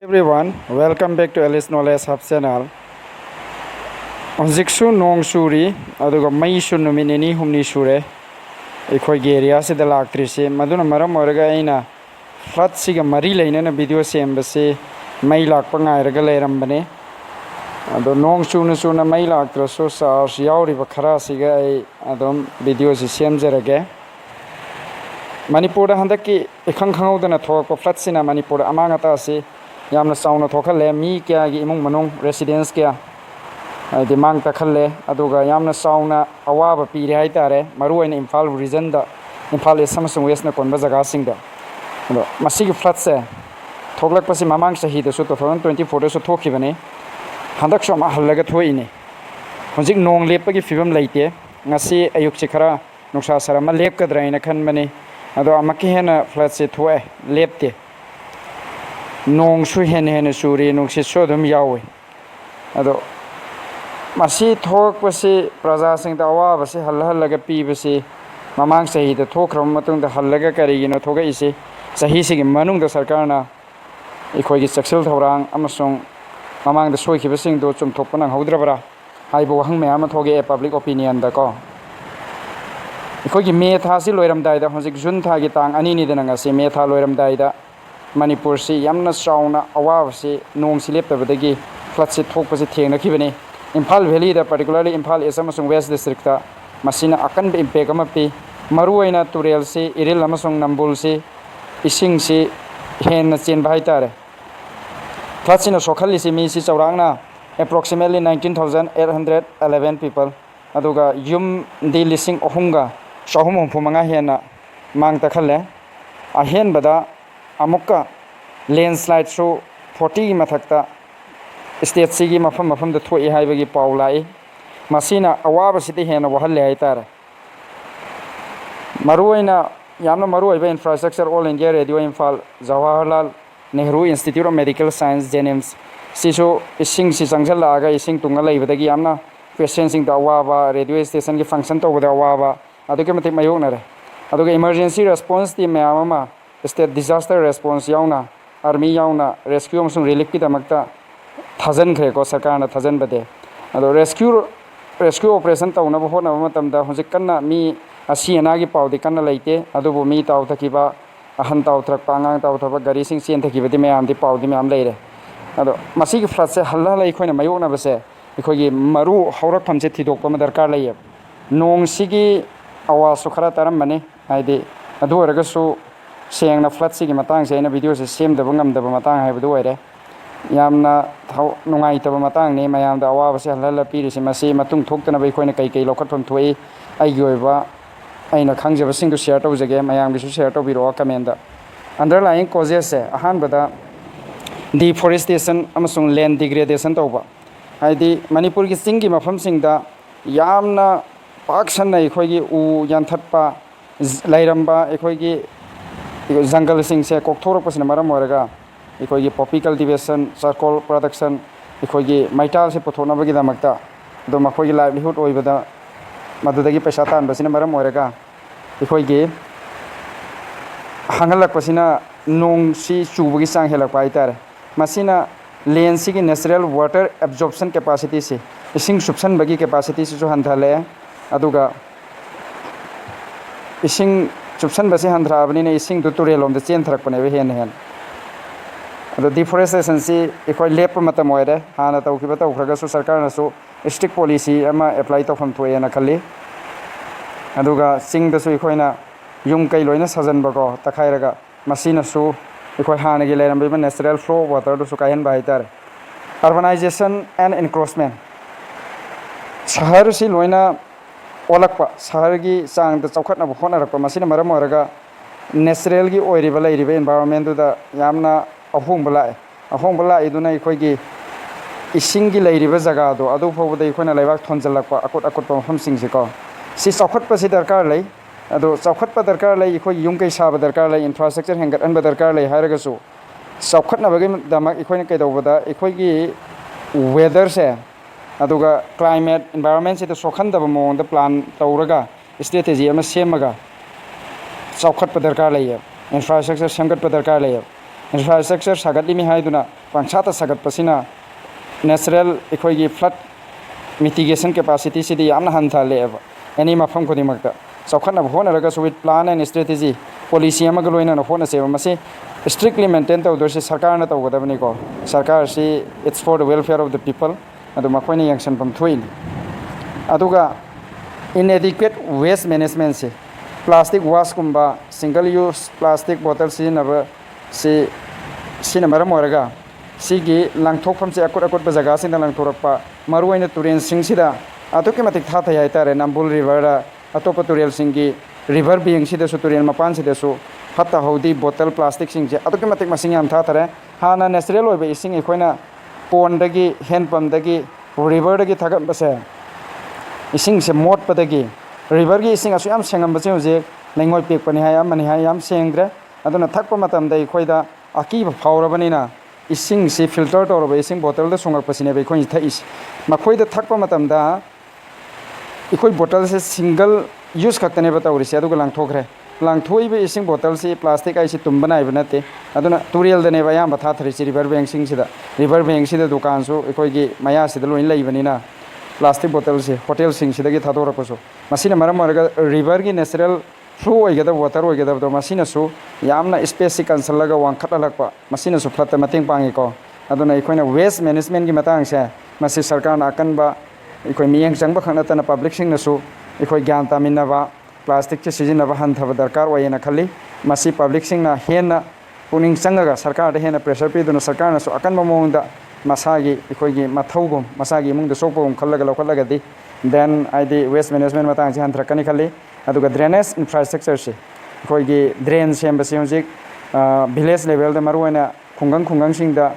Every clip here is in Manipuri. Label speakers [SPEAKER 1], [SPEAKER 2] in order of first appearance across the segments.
[SPEAKER 1] Everyone, welcome back to Alish Knowledge Hub channel. Onjiksu nong suri aduga mai su numinini humni sure ekhoi ge area se da laktri se maduna maram oraga aina flood siga mari leina na video sem base mai lak pa ngai raga leram bane ado nong su na mai laktra so sa yauri ba khara siga ai adom video se sem jarage Manipur da handaki ekhang khangau da na thok pa flood sina Manipur amanga ta se yamna sauna thokhale mi kya gi imung manung residence kya ai mang ta khalle aduga yamna sauna awaba pi re haitare maru in Imphal region da Imphal East West na konba jaga singda ado masigi flood se thoklak pasi mamang sahi da su 2024 da su thokhi bane handak so ma hallaga thoini hojik nong lepagi fibam leite ngasi ayuk chi khara nuksa sarama lep kadraina khan bane ado amaki hena flood se thoe lepte nong su hen suri nong si so dum yawe ado masi thok pasi praja sing da wa basi hal laga pi basi mamang sahi da thokram matung da hal laga kari gino thoga isi sahi sig manung da sarkar na ekhoi gi saksel thorang amasung mamang da soi khiba sing do chum thokpa nang hodra bara haibo hang me ama thoge public opinion da ko ekhoi gi me tha si loiram dai da hojik jun tha gi tang ani ni da nga si me tha loiram dai da Manipur si yamna sauna awab si nong silep tabadagi flood si thokpa si thengna khibani Imphal Valley da particularly Imphal East amasung West district ta masina akan be impact ama pi maruaina turel si iril amasung nambul si ising si hen na chen bai tare flood si na sokhali si mi si chaurangna approximately 19,811 people aduga yum di lising ohunga shahum phumanga hena mang ta khalle a hen bada amukka landslide so 40 mathakta state sigi mafam da thoi haibagi paulai masina awaba siti hena wahalle haitara maruaina yamna maruaiba infrastructure all India radio Imphal Jawaharlal Nehru Institute of Medical Science JNIMS siso ising si changjala aga ising tunga leibadagi yamna patient sing da awaba radio station gi function to da awaba aduke matik mayokna re aduke emergency response team mayama state disaster response yauna army yauna rescue amsung relief ki damakta thajan khre ko sarkar na thajan bade ado rescue operation tauna bo hona matam da hojik kanna mi asiana gi pawdi kanna leite ado bo mi taw thakiba ahan taw thrak pangang taw thaba gari sing chen thakiba di mayam di pawdi mayam leire ado masi gi flood se halla lai khoina mayokna base ikoi gi maru haurak phamse thidok pa ma darkar leie nong sigi awa su khara taram bane aide ado eraga su sengna flood sigi matang se na video se sem da bangam da matang hai bu oire yamna nungai ta matang ne mayam da awa se halala piri se masi matung thoktana bai khoina kai lokhat pham thoi ai goiba aina khangjaba sing to share to jage mayam gi su share to biro comment da underlying causes se ahan bada deforestation amasung land degradation to ba haidi Manipur gi singi mafam sing da yamna paksan nai khoi gi u yan thatpa lairamba ekhoi gi jungle sing se kokthorok pasina maram oraga ekhoi gi poppy cultivation charcoal production ekhoi gi maital se pothona bagi damakta do makhoi gi livelihood oibada madudagi paisa tan basina maram oraga ekhoi gi hangalak pasina nong si chubagi sang helak pai tar masina land si gi natural water absorption capacity se ising subsan bagi capacity se jo handhale aduga ising subsan basi handra bani ne ising du turelom de chen thrak pane hen ado deforestation si ekhoi lep matam oire hana tau ki bata ukhraga su sarkar na su strict policy ama apply to pham thoe na khali aduga sing da su ekhoi na yung kai loina sajan ba ko takhairaga masina su ekhoi hana gi leram ba natural flow water du su kahen bai tar urbanization and encroachment shahar si loina olakpa shahar gi sang da chawkhat na phona rakpa masina maram oraga natural gi oiriba leiriba environment da yamna ahong bala iduna ekhoi gi ising gi leiriba jaga do adu phobu dai khoina laibak thonjalakpa akot pham sing se ko si chawkhat pa si darkar lei ado chawkhat pa darkar lei ekhoi yung kai sa ba darkar lei infrastructure hengat an ba darkar lei hairaga su chawkhat na bagi damak ekhoi na kai do bada ekhoi gi weather se aduga climate environment se to sokhan da mo da plan tawraga strategy ama semaga chawkhat pa darkar lei infrastructure semgat pa darkar lei infrastructure sagat limi haiduna pangchata sagat pasina natural ekhoi flood mitigation capacity sidi yamna hanthale aba any mafam khodimakta chawkhatna hona raga so with plan and strategy policy amaga loina na hona se mase strictly maintain tawdorse sarkar na tawgadabani ko sarkar si it's for the welfare of the people adu makhoi action pam thoin aduga inadequate waste management se plastic waste kumba single use plastic bottle sinaba si sinamara moraga sigi langthokpham se akut akut ba jaga sin langthorakpa maruaina turen singsida atoke matik tha thai haitare nambul river da atopa turel singi river being sida su turen mapan sida su hatta hodi bottle plastic sing je atoke matik masing yam tha thare hana natural oibe ising ekoina pond dagi hand pump dagi river dagi thagam base ising se mot padagi river gi ising asu yam sengam base je nengoi pek pani ha yam mani ha yam sengdre aduna thakpa matam dai khoida aki ba phawrabani na ising se filter toroba ising bottle da sungak pasine be khoi thais makhoi da thakpa matam da ikoi bottle se single use khaktane ba tawri se aduga langthokre langthoi be ising bottle se plastic ai se tumbana ibna te aduna turial da ne ba yam ba tha thari river bank sing sida river bank sida dukan su ikoi gi maya sida loin lai bani na plastic bottle se hotel sing sida gi thadora ko so masina maram marga river gi natural flow oigada water oigada do masina su yamna space cancel laga wang khatalakpa masina su flat mating pangi ko aduna ikoina waste management gi matang se masi sarkar na kan ba ikoi miyang changba khana ta na public sing na su ikoi gyan tamina ba plastic che sijina ba han thaba darkar wayena khali masi public sing na hena puning changaga sarkar da hena pressure pe duna sarkar na su akan mamong da masagi ikoi gi mathaugum masagi mung da sokpum khallaga lokhalaga di then ID waste management matang se han thrakani khali aduga drainage infrastructure se khoi gi drain sem base hojik village level da maruana khungang sing da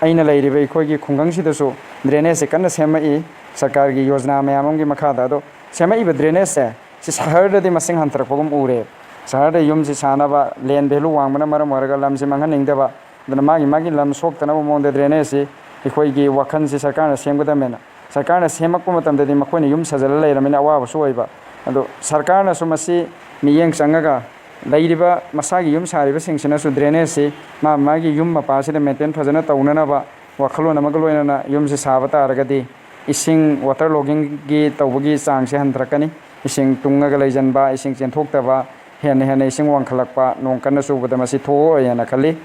[SPEAKER 1] aina lairibe khoi gi khungang si da so drainage se kan semai sarkar gi yojana mayamam gi makha da do semai be drainage se shahar da de masing hantar pogum ure shahar da yum si sana ba land value wang mana mara maraga lam se mangan ning da ba dana magi lam sok tana mo de drainage se khoi gi wakhan se sarkar na sem da mena sarkar na semak ko matam da di makhoi yum sajala lairamina awa ba so oiba ado sarkar na so masi miyeng changaga lairiba masagi yum sariba singsina su drainage se magi yum mapa se maintain phajana taunana ba wakhalon amagaloina na yum se sabata aragadi ising waterlogging gi tawbagi chang se handrakani ising tungaga leijanba ising chenthokta ba hen ising wangkhalakpa nongkana su bada masi tho yana khali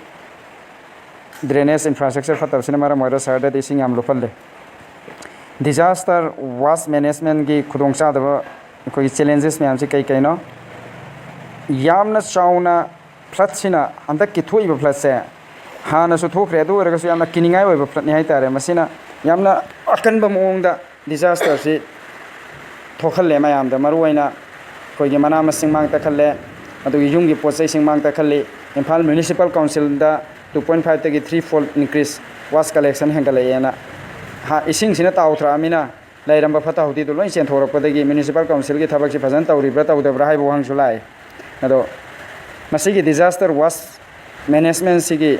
[SPEAKER 1] drainage infrastructure fatar sina mara moira sarda ising yam lopalle disaster waste management gi khudongcha da koi challenges me amse kai kai no yamna chauna flood sina andak ki thoi ba flood se hana su thokre do raga su yamna kiningai oi ba flood ni hai tare masina yamna akan ba mong da disaster si thokhalle ma yam da maruaina koi gi mana masing mang ta khalle adu gi yung gi posai sing mang ta khalle Imphal municipal council da 2.5 ta gi 3-fold increase waste collection hengale yana ha ising sina ta uthra amina lairamba phata hudi do loin chen thorakpadagi municipal council gi thabak si phajan tawribra tawdabra hai bo hang sulai ado masigi disaster waste management sigi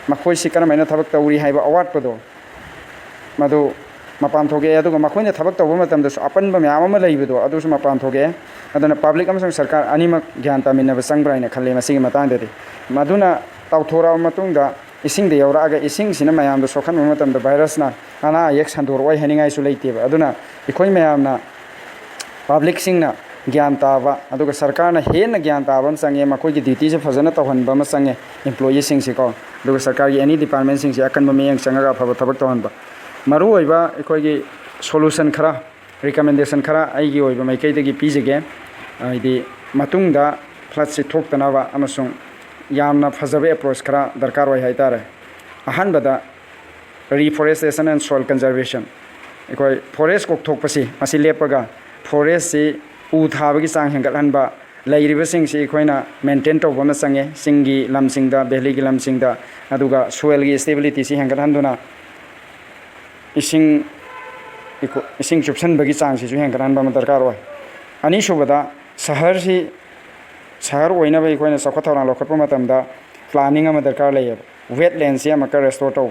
[SPEAKER 1] makhoi sikana maina thabak tawri hai ba award pado madu mapam thoge aduga makhoi na thabak tawba matam da apan ba myam ama leibido adu su mapam thoge aduna public amsang sarkar animak gyan tamina ba sangbrai na khalle masigi matang de maduna tawthora matung da ising de yora aga ising sina mayam da sokhan matam da virus na ana yek sandor oi heningai su leite ba aduna ikoi mayam na public sing na gyan tawa aduga sarkar na hen na gyan tawa sange makoi gi duty se phajana tawhan ba ma sange employee sing se ko aduga sarkar gi any department sing se akan ba meyang sangaga phaba thabak tawhan ba maru oi ba ikoi gi solution khara recommendation khara ai gi oi ba mai kai de gi pijege ai matung da flood se thok tana ba amasung yamna phajabe approach khara darkar oi hai tare ahan bada reforestation and soil conservation ikoi forest kok thok pasi masi lepaga forest si u thabagi chang hengalan ba lairiba sing siikoina maintain to bona sange singi lam singda valley gi lam singda aduga soil gi stability si hengalan duna ising chupsan bagi chang si ju hengalan ba darkar oi ani shubada shahar si shahar oina ba ikoina sakhathara lokhatpa matamda planning ama darkar lay wetland si ama ka restore to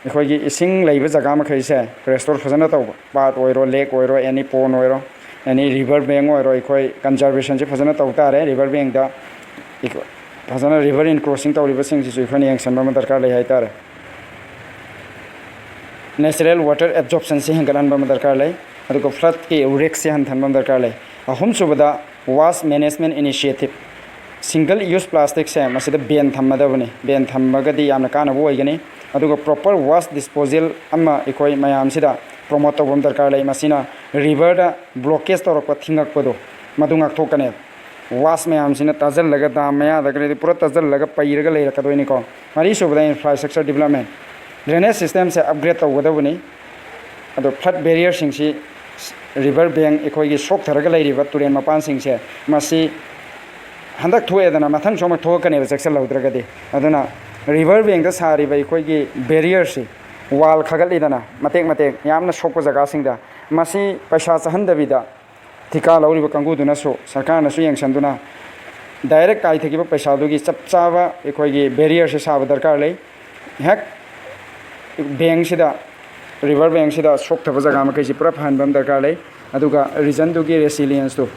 [SPEAKER 1] इखोई की इसिंग लाइव जगह में खैसे रेस्टोर फजन तब पार्ट ओरो लेक ओरो एनी पोन ओरो एनी रिवर बैंक ओरो इखोई कंजर्वेशन से फजन तब तारे रिवर बैंक दा फजन रिवर इन क्रॉसिंग तौरीब सिंग सिसु इखोई एक्शन बम दरकार ले हाई तारे natural water absorption se henggalanba ma darkar lai aduga flood ki risk se hanthanba ma darkar lai ahum subada waste management initiative single use plastic se masida ban thammadabani ban thammagadi yamna kana bo igani aduga proper waste disposal amma ikoi mayam sida promote tawam darkar lai masina river da blockage torokpa thingakpado madungak thokane waste mayam sina tajal laga da maya dagre pura tajal laga pairaga leirakadoni ko mari subada infrastructure development drainage system se upgrade tawgadabani ado flood barrier singsi river bank ikoi sok tharaga leiriba turen mapan singse masi handak thoedana mathang soma thokane section laudragadi aduna river bank da sari bai ikoi barrier si wall khagalidana matek matek yamna sokpa jaga singda masi paisa chahandabida thika lauriba kanguduna so sarkarna su yengsanduna direct kai thakiba paisa dugi chapchaba ikoi barrier se saba darkar lei hek bank sida river bank sida sok thaba jaga ma kai si pura phanbam darkar lei aduga region dugi resilience to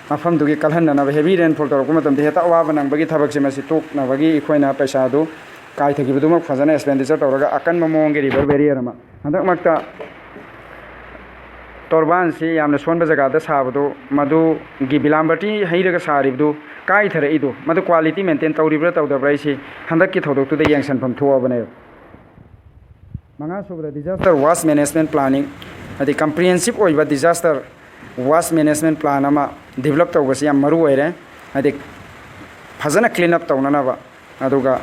[SPEAKER 1] mafam dugi kalhan na heavy rainfall tor kuma tamde heta wa banang bagi thabak se masi tok na bagi ikhoina paisa du kai thaki buduma phajana expenditure toraga akan mamong ge river barrier ma handak makta torban si yamna sonba jaga da sabadu madu gi bilambati heiraga saribdu kai thare idu madu quality maintain tawribra tawdabra isi handak ki thodok tu de yangsan pham thuwa bane manga sobra disaster waste management planning adi comprehensive oiba disaster waste management plan ama develop tawbasi yam maru oire adi phajana clean up tawnana ba aduga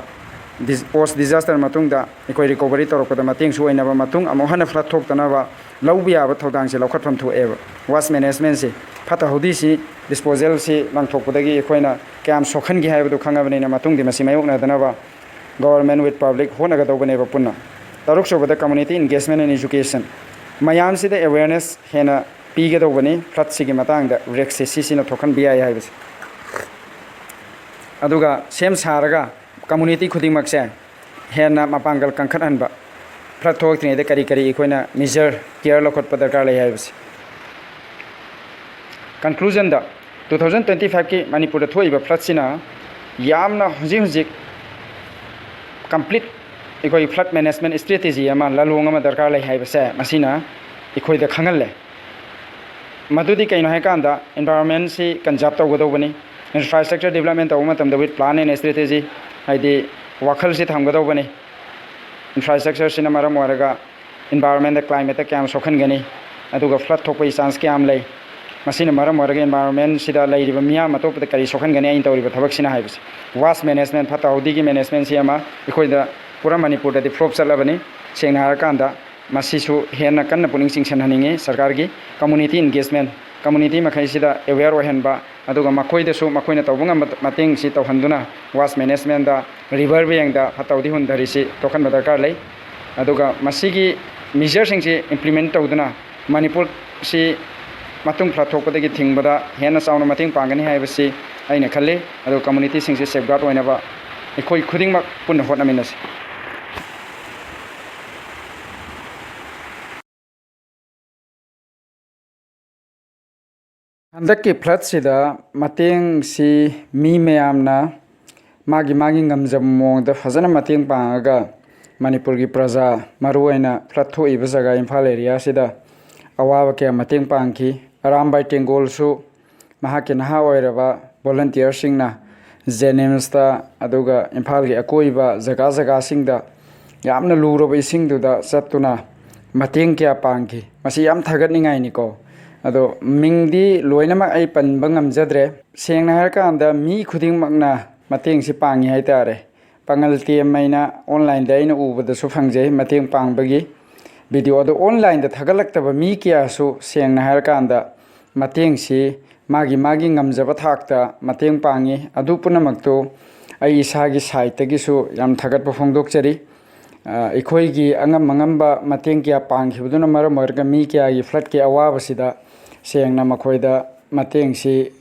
[SPEAKER 1] post disaster matung da ikoi recovery torokda mating su oina ba matung amo hana flood thoktana ba lawbiya ba thodang se lokhat pham thu eba waste management se phata hodi si disposal si langthokpodagi ikoina kyam sokhan gi haibadu khangabani na matung di masi mayokna dana ba government with public honaga dogane ba punna taruk sobada community engagement and education mayam si da awareness hena pige dogani flood si gi matang da risk si si na thokhan biya haibase aduga sem saraga community khuding makse hena mapangal kankhat anba flood thok tine de kari kari ikoina measure care lokhot padarkar lai haibase conclusion da 2025 ki manipur da thoiba flood sina yamna hujik complete ikoi flood management strategy ama lalong ama darkar lai haibase masina ikoi da khangal le madudi kaino hai kanda environment si conserve tawgodobani infrastructure development tawma tamda with plan and strategy haidi wakhal si thamgodobani infrastructure sina maram waraga environment the climate the kyam sokhan gani aduga flood thokpai chance kyam lei masina maram waraga environment sida leiriba miya matop the kari sokhan gani ain tawriba thabak sina haibase waste management phata hodi gi management si ama ikoi da pura manipur da flop chalabani sengna har kanda masisu hena kanna puning singsan haninge sarkar gi community engagement community makhai sida aware ohenba aduga makoi da su makoi na tawbunga mating si tawhanduna waste management da river bank da phatawdi hun dhari si tokhan badakar lai aduga masigi measure sing si implement tawduna manipur si matung phlathokpadagi thingbada hena sauna mating pangani haibasi aina khalle adu community sing si safeguard oina ba ikoi khuding mak punna hotna minasi handaki flood sida mating si mi mayamna magi ngamjam mong da fazana mating pangaga manipur gi praja maruaina flood thoiba jaga imphal area sida awawa ke mating pangki arambai tengol su mahake naha oiraba volunteer singna zenemsta aduga imphal gi akoiba jaga singda yamna luroba isingduda satuna mating kya pangki masi yam thagatningai ni ko ado mingdi loinama ai panbangam jadre sengna har kanda mi khuding makna mateng si pangi hai tare pangal ti maina online da ina ubada su phangje mateng pangbagi video do online da thagalaktaba mi kya su sengna har kanda mateng si magi ngamjaba thakta mateng pangi adu punamakto ai isagi site gi su yam thagat pa phongdok chari ikoi gi angamba mateng kya pangi buduna marga mi kya gi flood ki awaba sida sengna makhoida mateng si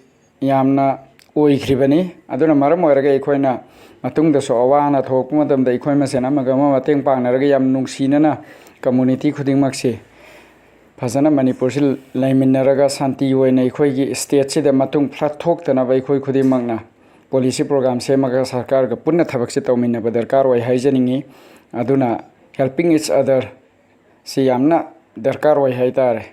[SPEAKER 1] yamna oikribani aduna maram oiraga ikoina matungda so awana thokpu matamda ikoi masena magama mateng pangnaraga yam nungsinana community khuding makse phajana manipur sil laiminaraga santi oina ikoi gi state sida matung flood thoktana ba ikoi khuding makna policy program semaga sarkar ga punna thabak se tawminna ba darkar oi haijaningi aduna helping each other si yamna darkar oi hai tare